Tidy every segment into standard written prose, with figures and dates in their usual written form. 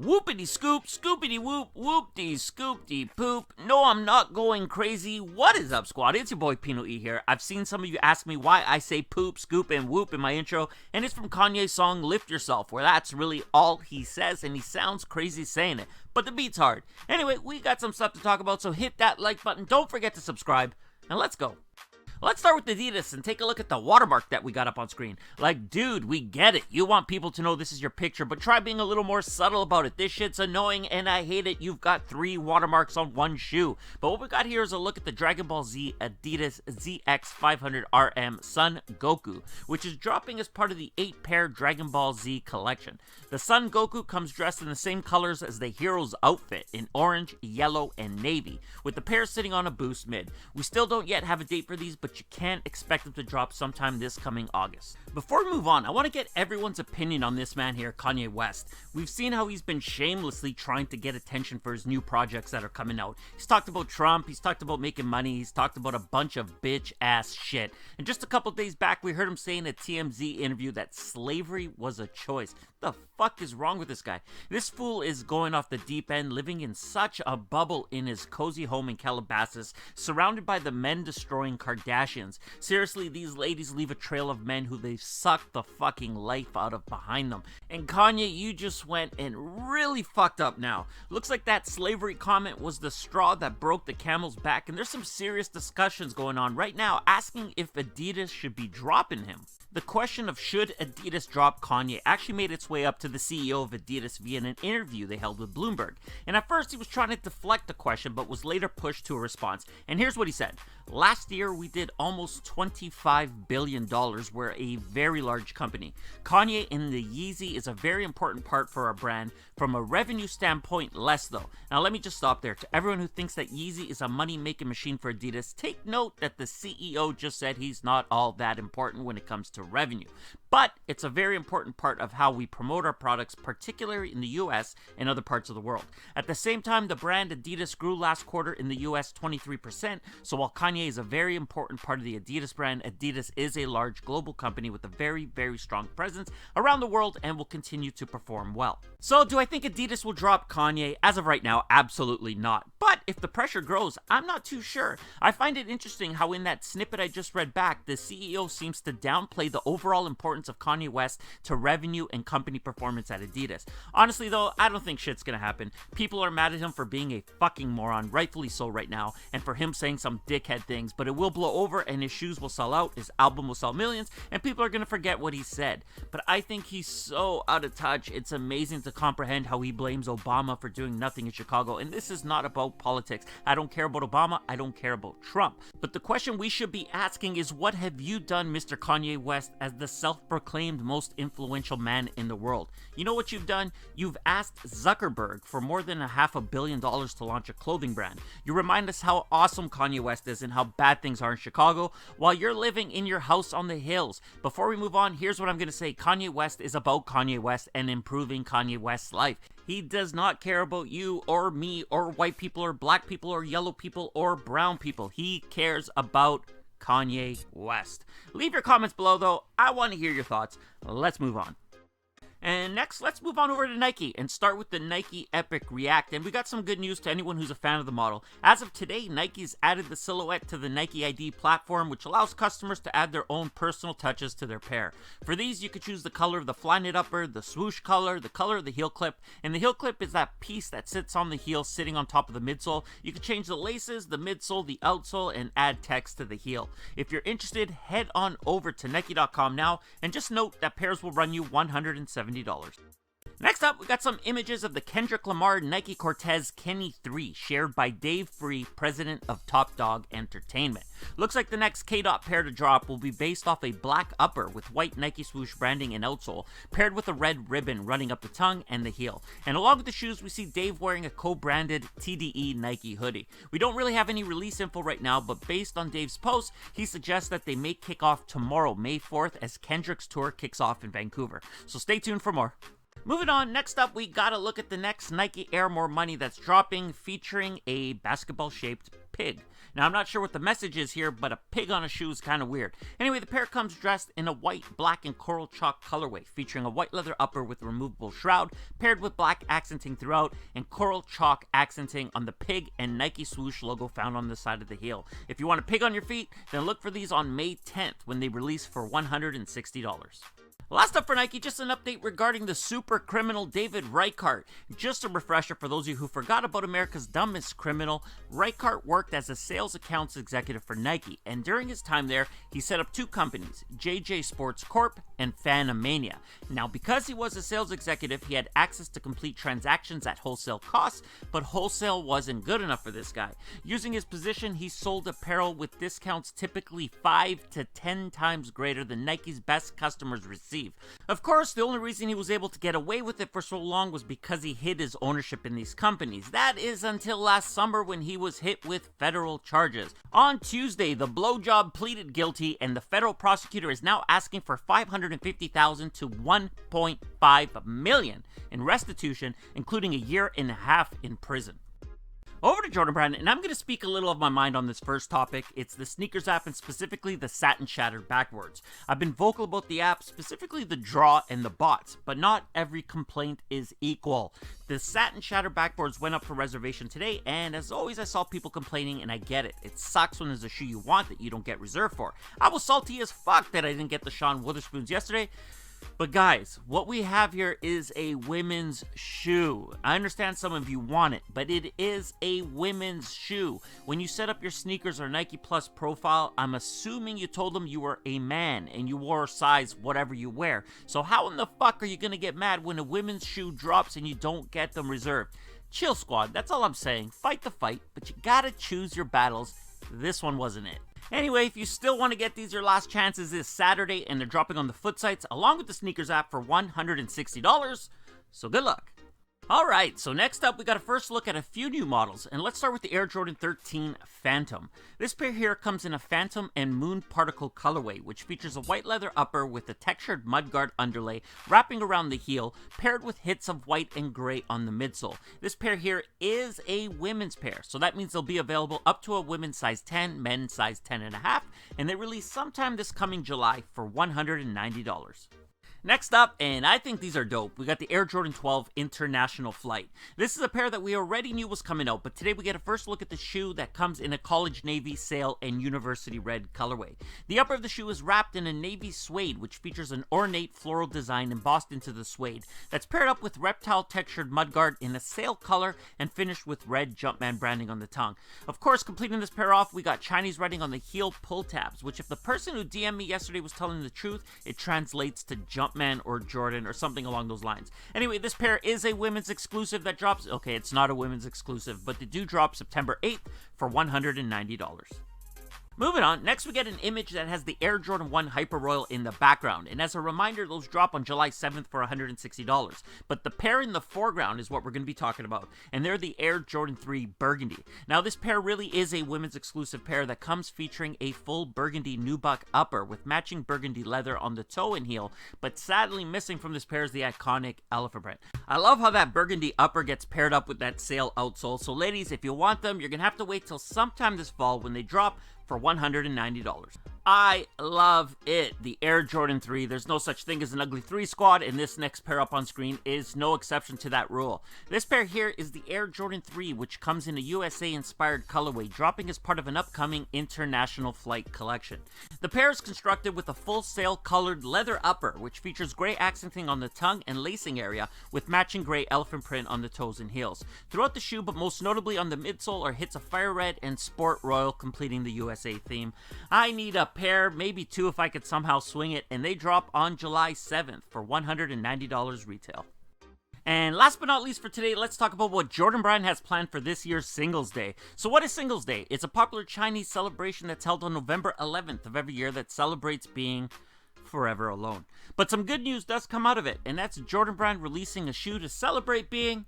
Whoopity scoop, scoopity whoop, whoop-dee scoop-dee poop. No, I'm not going crazy. What is up, squad? It's your boy PinoE here. I've seen some of you ask me why I say poop, scoop, and whoop in my intro, and it's from Kanye's song Lift Yourself, where that's really all he says, and he sounds crazy saying it. But the beat's hard. Anyway, we got some stuff to talk about, so hit that like button. Don't forget to subscribe, and let's go. Let's start with Adidas and take a look at the watermark that we got up on screen. Like, dude, we get it. You want people to know this is your picture, but try being a little more subtle about it. This shit's annoying and I hate it. You've got 3 watermarks on one shoe. But what we got here is a look at the Dragon Ball Z Adidas ZX500 RM Son Goku, which is dropping as part of the 8-pair Dragon Ball Z collection. The Son Goku comes dressed in the same colors as the hero's outfit, in orange, yellow, and navy, with the pair sitting on a boost mid. We still don't yet have a date for these, but you can't expect them to drop sometime this coming August. Before we move on, I want to get everyone's opinion on this man here, Kanye West. We've seen how he's been shamelessly trying to get attention for his new projects that are coming out. He's talked about Trump, he's talked about making money, he's talked about a bunch of bitch-ass shit. And just a couple days back, we heard him say in a TMZ interview that slavery was a choice. What the fuck is wrong with this guy? This fool is going off the deep end, living in such a bubble in his cozy home in Calabasas, surrounded by the men-destroying Kardashians. Seriously, these ladies leave a trail of men who they've sucked the fucking life out of behind them. And Kanye, you just went and really fucked up now. Looks like that slavery comment was the straw that broke the camel's back, and there's some serious discussions going on right now asking if Adidas should be dropping him. The question of should Adidas drop Kanye actually made its way up to the CEO of Adidas via an interview they held with Bloomberg. And at first he was trying to deflect the question, but was later pushed to a response. And here's what he said. Last year we did almost $25 billion. We're a very large company. Kanye in the Yeezy is a very important part for our brand. From a revenue standpoint, less though. Now let me just stop there. To everyone who thinks that Yeezy is a money-making machine for Adidas, take note that the CEO just said he's not all that important when it comes to revenue. But it's a very important part of how we promote our products, particularly in the US and other parts of the world. At the same time, the brand Adidas grew last quarter in the US 23%, so while Kanye is a very important part of the Adidas brand, Adidas is a large global company with a very, very strong presence around the world and will continue to perform well. So do I think Adidas will drop Kanye? As of right now, absolutely not. But if the pressure grows, I'm not too sure. I find it interesting how in that snippet I just read back, the CEO seems to downplay the overall importance of Kanye West to revenue and company performance at Adidas. Honestly though, I don't think shit's gonna happen. People are mad at him for being a fucking moron, rightfully so right now, and for him saying some dickhead things, but it will blow over and his shoes will sell out, his album will sell millions, and people are gonna forget what he said. But I think he's so out of touch, it's amazing to comprehend how he blames Obama for doing nothing in Chicago, and this is not about politics. I don't care about Obama, I don't care about Trump. But the question we should be asking is, what have you done, Mr. Kanye West, as the self-proclaimed most influential man in the world? You know what you've done? You've asked Zuckerberg for more than $500 million to launch a clothing brand. You remind us how awesome Kanye West is and how bad things are in Chicago while you're living in your house on the hills. Before we move on, here's what I'm going to say. Kanye West is about Kanye West and improving Kanye West's life. He does not care about you or me or white people or black people or yellow people or brown people. He cares about Kanye West. Leave your comments below though. I want to hear your thoughts. Let's move on. And next, let's move on over to Nike and start with the Nike Epic React. And we got some good news to anyone who's a fan of the model. As of today, Nike's added the silhouette to the Nike ID platform, which allows customers to add their own personal touches to their pair. For these, you could choose the color of the Flyknit upper, the swoosh color, the color of the heel clip. And the heel clip is that piece that sits on the heel, sitting on top of the midsole. You can change the laces, the midsole, the outsole, and add text to the heel. If you're interested, head on over to Nike.com now, and just note that pairs will run you $170. Next up, we got some images of the Kendrick Lamar Nike Cortez Kenny 3 shared by Dave Free, president of Top Dog Entertainment. Looks like the next K-Dot pair to drop will be based off a black upper with white Nike swoosh branding and outsole, paired with a red ribbon running up the tongue and the heel. And along with the shoes, we see Dave wearing a co-branded TDE Nike hoodie. We don't really have any release info right now, but based on Dave's post, he suggests that they may kick off tomorrow, May 4th, as Kendrick's tour kicks off in Vancouver. So stay tuned for more. Moving on, next up we gotta look at the next Nike Air More Money that's dropping, featuring a basketball-shaped pig. Now, I'm not sure what the message is here, but a pig on a shoe is kind of weird. Anyway, the pair comes dressed in a white, black, and coral chalk colorway, featuring a white leather upper with removable shroud, paired with black accenting throughout, and coral chalk accenting on the pig and Nike swoosh logo found on the side of the heel. If you want a pig on your feet, then look for these on May 10th when they release for $160. Last up for Nike, just an update regarding the super criminal David Reichart. Just a refresher for those of you who forgot about America's dumbest criminal, Reichart worked as a sales accounts executive for Nike, and during his time there, he set up two companies, JJ Sports Corp and Fanamania. Now, because he was a sales executive, he had access to complete transactions at wholesale costs, but wholesale wasn't good enough for this guy. Using his position, he sold apparel with discounts typically 5 to 10 times greater than Nike's best customers receive. Of course, the only reason he was able to get away with it for so long was because he hid his ownership in these companies. That is until last summer when he was hit with federal charges. On Tuesday, the blowjob pleaded guilty, and the federal prosecutor is now asking for $550,000 to $1.5 million in restitution, including a year and a half in prison. Over to Jordan Brand, and I'm going to speak a little of my mind on this first topic. It's the sneakers app, and specifically the Satin shattered backboards. I've been vocal about the app, specifically the draw and the bots, but not every complaint is equal. The Satin shattered backboards went up for reservation today, and as always, I saw people complaining, and I get it. It sucks when there's a shoe you want that you don't get reserved for. I was salty as fuck that I didn't get the Sean Witherspoons yesterday. But guys, what we have here is a women's shoe. I understand some of you want it, but it is a women's shoe. When you set up your sneakers or Nike Plus profile, I'm assuming you told them you were a man and you wore a size whatever you wear. So how in the fuck are you gonna get mad when a women's shoe drops and you don't get them reserved? Chill, squad, that's all I'm saying. Fight the fight, but you gotta choose your battles. This one wasn't it. Anyway, if you still want to get these, your last chance is this Saturday, and they're dropping on the foot sites along with the sneakers app for $160, so good luck. Alright, so next up we got a first look at a few new models, and let's start with the Air Jordan 13 Phantom. This pair here comes in a Phantom and Moon Particle colorway, which features a white leather upper with a textured mudguard underlay wrapping around the heel, paired with hits of white and gray on the midsole. This pair here is a women's pair, so that means they'll be available up to a women's size 10, men's size 10.5, and they release sometime this coming July for $190. Next up, and I think these are dope, we got the Air Jordan 12 International Flight. This is a pair that we already knew was coming out, but today we get a first look at the shoe that comes in a college navy, sail, and university red colorway. The upper of the shoe is wrapped in a navy suede, which features an ornate floral design embossed into the suede, that's paired up with reptile textured mudguard in a sail color and finished with red Jumpman branding on the tongue. Of course, completing this pair off, we got Chinese writing on the heel pull tabs, which if the person who DM'd me yesterday was telling the truth, it translates to Jumpman or Jordan or something along those lines. Anyway, this pair is a women's exclusive that drops, okay, it's not a women's exclusive, but they do drop September 8th for $190. Moving on, next we get an image that has the Air Jordan 1 Hyper Royal in the background, and as a reminder, those drop on July 7th for $160, but the pair in the foreground is what we're going to be talking about, and they're the Air Jordan 3 Burgundy. Now this pair really is a women's exclusive pair that comes featuring a full burgundy nubuck upper with matching burgundy leather on the toe and heel, but sadly missing from this pair is the iconic elephant print. I love how that burgundy upper gets paired up with that sail outsole, so ladies, if you want them, you're going to have to wait till sometime this fall when they drop for $190. I love it. The Air Jordan 3. There's no such thing as an ugly 3 squad, and this next pair up on screen is no exception to that rule. This pair here is the Air Jordan 3, which comes in a USA-inspired colorway, dropping as part of an upcoming international flight collection. The pair is constructed with a full sail colored leather upper, which features gray accenting on the tongue and lacing area, with matching gray elephant print on the toes and heels. Throughout the shoe, but most notably on the midsole, are hits of fire red and sport royal, completing the USA theme. I need a pair, maybe two if I could somehow swing it, and they drop on July 7th for $190 retail. And last but not least for today, let's talk about what Jordan Brand has planned for this year's Singles Day. So what is Singles Day? It's a popular Chinese celebration that's held on November 11th of every year that celebrates being forever alone. But some good news does come out of it, and that's Jordan Brand releasing a shoe to celebrate being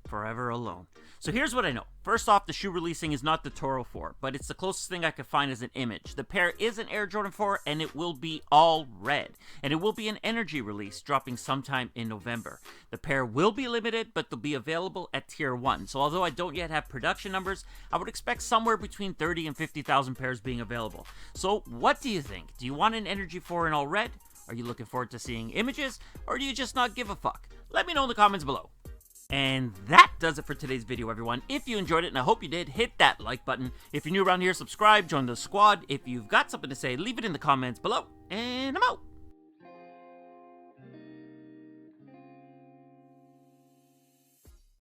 forever alone. So here's what I know. First off, the shoe releasing is not the Toro 4, but it's the closest thing I could find as an image. The pair is an Air Jordan 4, and it will be all red. And it will be an NRG release, dropping sometime in November. The pair will be limited, but they'll be available at Tier 1. So although I don't yet have production numbers, I would expect somewhere between 30 and 50,000 pairs being available. So what do you think? Do you want an NRG 4 in all red? Are you looking forward to seeing images? Or do you just not give a fuck? Let me know in the comments below. And that does it for today's video, everyone. If you enjoyed it, and I hope you did, hit that like button. If you're new around here, subscribe, join the squad. If you've got something to say, leave it in the comments below. And I'm out.